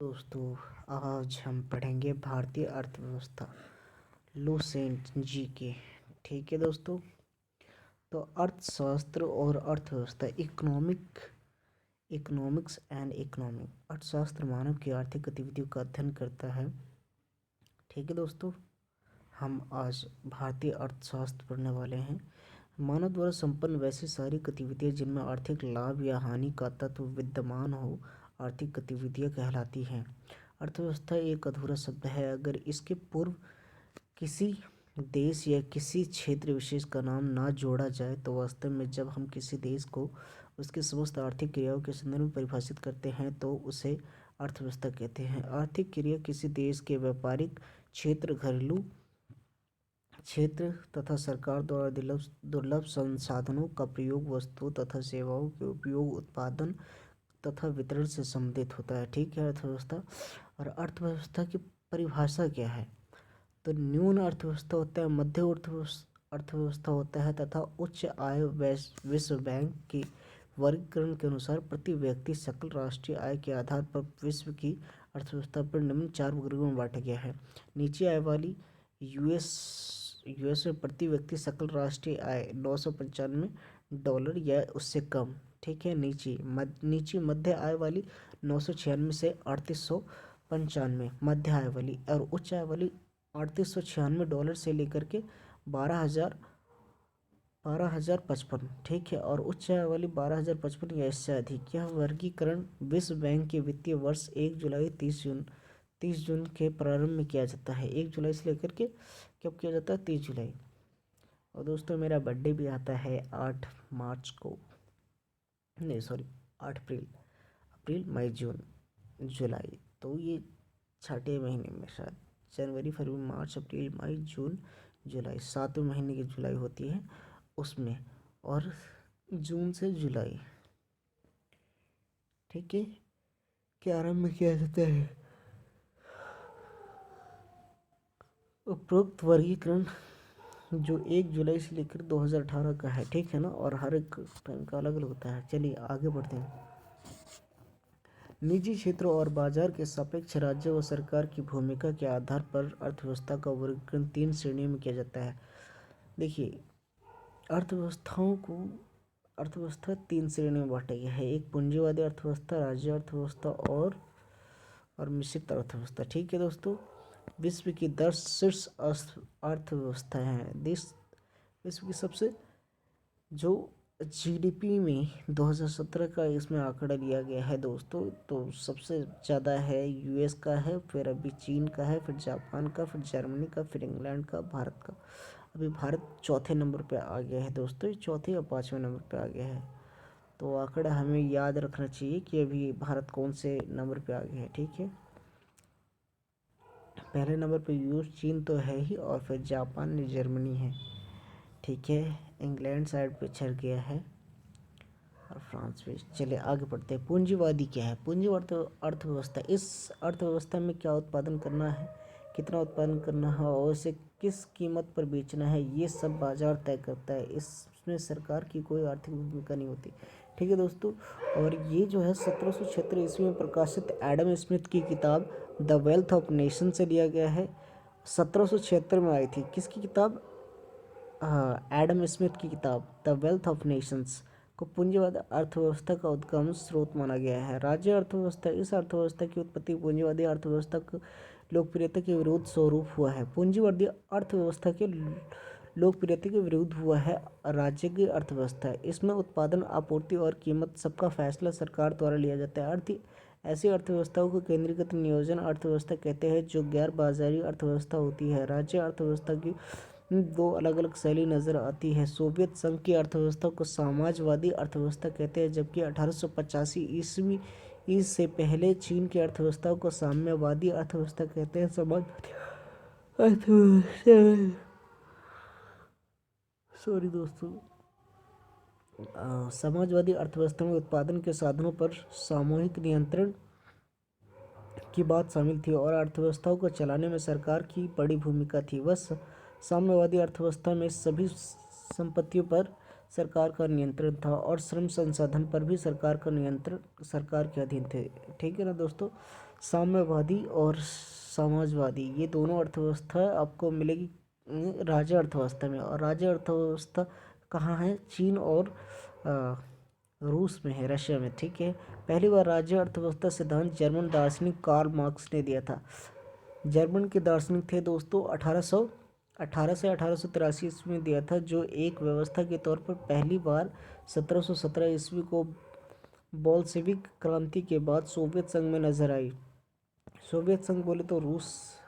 दोस्तों, आज हम पढ़ेंगे भारतीय अर्थव्यवस्था लुसेंट जी के। ठीक है दोस्तों। तो अर्थशास्त्र और अर्थव्यवस्था इकोनॉमिक्स एंड इकोनॉमी। अर्थशास्त्र मानव की आर्थिक गतिविधियों का अध्ययन करता है। ठीक है दोस्तों, हम आज भारतीय अर्थशास्त्र पढ़ने वाले हैं। मानव द्वारा संपन्न वैसी सारी गतिविधियां जिनमें आर्थिक लाभ या हानि का तत्व विद्यमान हो आर्थिक गतिविधियां कहलाती हैं। अर्थव्यवस्था एक अधूरा शब्द है। अगर इसके पूर्व किसी देश या किसी क्षेत्र विशेष का नाम ना जोड़ा जाए तो वास्तव में जब हम किसी देश को उसकी समस्त आर्थिक क्रियाओं के संदर्भ में परिभाषित करते हैं तो उसे अर्थव्यवस्था कहते हैं। आर्थिक क्रिया किसी देश के व्यापारिक क्षेत्र, घरेलू क्षेत्र तथा सरकार द्वारा दुर्लभ संसाधनों का प्रयोग, वस्तुओं तथा सेवाओं के उपयोग, उत्पादन तथा वितरण से संबंधित होता है। ठीक है अर्थव्यवस्था। और अर्थव्यवस्था की परिभाषा क्या है? तो न्यून अर्थव्यवस्था होता है, मध्य अर्थव्यवस्था होता है तथा उच्च आय। विश्व बैंक के वर्गीकरण के अनुसार प्रति व्यक्ति सकल राष्ट्रीय आय के आधार पर विश्व की अर्थव्यवस्था पर निम्न 4 वर्गों में बांटा गया है। नीचे आय वाली यूएस में प्रति व्यक्ति सकल राष्ट्रीय आय $995 या उससे कम। ठीक है। नीचे मध्य आय वाली 996 से $3895 मध्य आय वाली, और उच्च आय वाली $3896 से लेकर के 12,055। ठीक है। और उच्च आय वाली 12,055 या इससे अधिक। यह वर्गीकरण विश्व बैंक के वित्तीय वर्ष 1 जुलाई 30 जून के प्रारंभ में किया जाता है। 1 जुलाई से लेकर के कब किया जाता है? 30 जुलाई। और दोस्तों, मेरा बर्थडे भी आता है 8 मार्च को, नहीं सॉरी 8 अप्रैल मई जून जुलाई। तो ये छठे महीने में शायद जनवरी, फरवरी, मार्च, अप्रैल, मई, जून, जुलाई, 7वें महीने की जुलाई होती है उसमें, और जून से जुलाई। ठीक है, के आरंभ में किया जाता है। उपरोक्त वर्गीकरण जो 1 जुलाई से लेकर 2018 का है। ठीक है ना। और हर एक टाइम का अलग अलग होता है। चलिए आगे बढ़ते हैं। निजी क्षेत्र और बाजार के सापेक्ष राज्य व सरकार की भूमिका के आधार पर अर्थव्यवस्था का वर्गीकरण 3 श्रेणियों में किया जाता है। देखिए, अर्थव्यवस्था 3 श्रेणियों में बांटा गया है। एक पूंजीवादी अर्थव्यवस्था, राज्य अर्थव्यवस्था और मिश्रित अर्थव्यवस्था। ठीक है दोस्तों। विश्व की 10 शीर्ष अर्थव्यवस्था है। विश्व की सबसे जो जीडीपी में 2017 का इसमें आंकड़ा लिया गया है दोस्तों, तो सबसे ज़्यादा है यूएस का है, फिर अभी चीन का है, फिर जापान का, फिर जर्मनी का, फिर इंग्लैंड का, भारत का। अभी भारत चौथे नंबर पे आ गया है दोस्तों। ये चौथे या 5वें नंबर पे आ गया है। तो आंकड़ा हमें याद रखना चाहिए कि अभी भारत कौन से नंबर पे आ गया है। ठीक है। पहले नंबर पे यूएस, चीन तो है ही, और फिर जापान, जर्मनी है। ठीक है। इंग्लैंड साइड पे छड़ गया है और फ्रांस पे। चलिए आगे बढ़ते हैं। पूंजीवादी क्या है? पूंजीवादी अर्थव्यवस्था। इस अर्थव्यवस्था में क्या उत्पादन करना है, कितना उत्पादन करना है और उसे किस कीमत पर बेचना है, ये सब बाजार तय करता है। इसमें सरकार की कोई आर्थिक भूमिका नहीं होती। ठीक है दोस्तों। और ये जो है 1776 ईस्वी में प्रकाशित एडम स्मिथ की किताब द वेल्थ ऑफ नेशन से लिया गया है। 1776 में आई थी। किसकी किताब? हाँ, एडम स्मिथ की किताब द वेल्थ ऑफ नेशंस को पूंजीवादी अर्थव्यवस्था का उद्गम स्रोत माना गया है। राज्य अर्थव्यवस्था। इस अर्थव्यवस्था की उत्पत्ति पूंजीवादी अर्थव्यवस्था की लोकप्रियता के विरुद्ध स्वरूप हुआ है। पूंजीवादी अर्थव्यवस्था के लोकप्रियता के विरुद्ध हुआ है राज्य की अर्थव्यवस्था। इसमें उत्पादन, आपूर्ति और कीमत सबका फैसला सरकार द्वारा लिया जाता है। ऐसी अर्थव्यवस्थाओं को केंद्रीकृत नियोजन अर्थव्यवस्था कहते हैं, जो गैर बाजारी अर्थव्यवस्था होती है। राज्य अर्थव्यवस्था की 2 अलग अलग शैली नजर आती है। सोवियत संघ की अर्थव्यवस्था को समाजवादी अर्थव्यवस्था कहते हैं, जबकि 1885 ईस्वी से पहले चीन की अर्थव्यवस्था को साम्यवादी अर्थव्यवस्था कहते हैं। समाजवादी अर्थव्यवस्था में उत्पादन के साधनों पर सामूहिक नियंत्रण की बात शामिल थी और अर्थव्यवस्थाओं को चलाने में सरकार की बड़ी भूमिका थी। बस साम्यवादी अर्थव्यवस्था में सभी संपत्तियों पर सरकार का नियंत्रण था और श्रम संसाधन पर भी सरकार का नियंत्रण सरकार के अधीन थे। ठीक है ना दोस्तों। साम्यवादी और समाजवादी, ये दोनों अर्थव्यवस्था आपको मिलेगी राज्य अर्थव्यवस्था में। और राज्य अर्थव्यवस्था कहाँ है? चीन और रूस में है, रशिया में। ठीक है, पहली बार राज्य अर्थव्यवस्था सिद्धांत जर्मन दार्शनिक कार्ल मार्क्स ने दिया था। जर्मन के दार्शनिक थे दोस्तों, 1818 से 1883 ईस्वी में दिया था, जो एक व्यवस्था के तौर पर पहली बार 1717 ईस्वी को बोल्शेविक क्रांति के बाद सोवियत संघ में नजर आई। सोवियत संघ बोले तो रूस।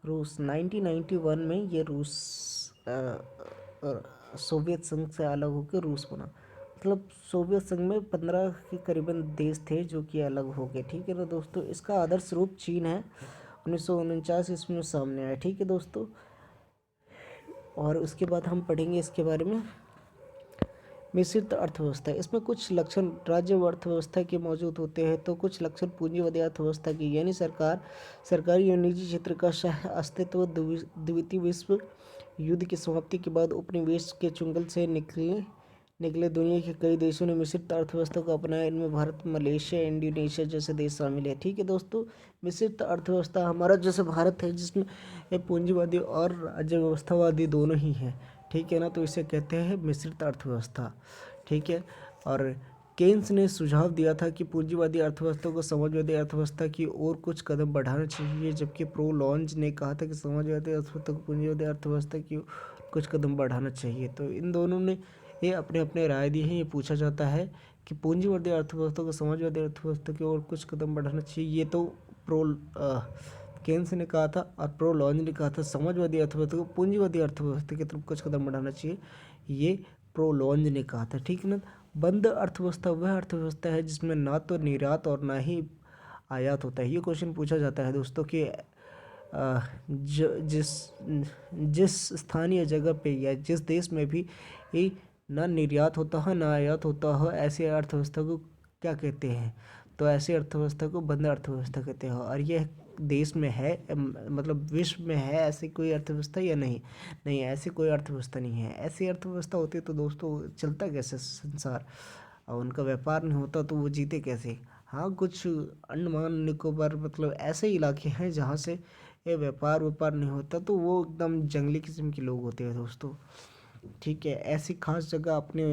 1991 में ये रूस सोवियत संघ से अलग होकर रूस बना। मतलब सोवियत संघ में 15 के करीबन देश थे जो कि अलग हो गए। ठीक है ना दोस्तों, इसका आदर्श रूप चीन है, 1949 ईस्वी में सामने आया। ठीक है दोस्तों, और उसके बाद हम पढ़ेंगे इसके बारे में मिश्रित अर्थव्यवस्था। इसमें कुछ लक्षण राज्य अर्थव्यवस्था के मौजूद होते हैं, तो कुछ लक्षण पूंजीवादी अर्थव्यवस्था की, यानी सरकारी और निजी क्षेत्र का अस्तित्व द्वितीय विश्व युद्ध की समाप्ति के बाद उपनिवेश के चुंगल से निकले दुनिया के कई देशों ने मिश्रित अर्थव्यवस्था को अपनाया। इनमें भारत, मलेशिया, इंडोनेशिया जैसे देश शामिल है। ठीक है दोस्तों, मिश्रित अर्थव्यवस्था हमारा जैसे भारत है, जिसमें पूंजीवादी और राज्य व्यवस्थावादी दोनों ही हैं। ठीक है ना, तो इसे कहते हैं मिश्रित अर्थव्यवस्था। ठीक है, और केन्स ने सुझाव दिया था कि पूंजीवादी अर्थव्यवस्था को समाजवादी अर्थव्यवस्था की ओर कुछ कदम बढ़ाना चाहिए, जबकि प्रो लॉन्ज ने कहा था कि समाजवादी अर्थव्यवस्था को पूंजीवादी अर्थव्यवस्था की ओर कुछ कदम बढ़ाना चाहिए। तो इन दोनों ने ये अपने अपने राय दी है। ये पूछा जाता है कि पूंजीवादी अर्थव्यवस्था को समाजवादी अर्थव्यवस्था की ओर कुछ कदम बढ़ाना चाहिए, ये तो केन्स ने कहा था, और प्रो लॉन्ज ने कहा था समाजवादी अर्थव्यवस्था को पूंजीवादी अर्थव्यवस्था की तरफ कुछ कदम बढ़ाना चाहिए, ये प्रो लॉन्ज ने कहा था। ठीक है ना। बंद अर्थव्यवस्था वह अर्थव्यवस्था है जिसमें ना तो निर्यात और ना ही आयात होता है। ये क्वेश्चन पूछा जाता है दोस्तों कि जिस स्थानीय जगह पे या जिस देश में भी ना निर्यात होता है ना आयात होता हो, ऐसी अर्थव्यवस्था को क्या कहते हैं? तो ऐसी अर्थव्यवस्था को बंद अर्थव्यवस्था कहते हैं। और यह देश में है, मतलब विश्व में है ऐसी कोई अर्थव्यवस्था या नहीं? नहीं, ऐसी कोई अर्थव्यवस्था नहीं है। ऐसी अर्थव्यवस्था होती तो दोस्तों चलता कैसे संसार? और उनका व्यापार नहीं होता तो वो जीते कैसे? हाँ, कुछ अंडमान निकोबार मतलब ऐसे इलाके हैं जहाँ से ये व्यापार नहीं होता, तो वो एकदम जंगली किस्म के लोग होते हैं दोस्तों। ठीक है, ऐसी खास जगह अपने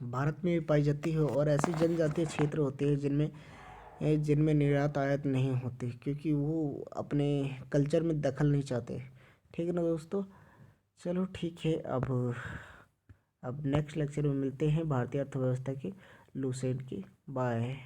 भारत में भी पाई जाती है, और ऐसे जनजातीय क्षेत्र होते हैं जिनमें निर्यात आयात नहीं होती, क्योंकि वो अपने कल्चर में दखल नहीं चाहते। ठीक है ना दोस्तों, चलो ठीक है। अब नेक्स्ट लेक्चर में मिलते हैं भारतीय अर्थव्यवस्था के लूसेंट की। बाय।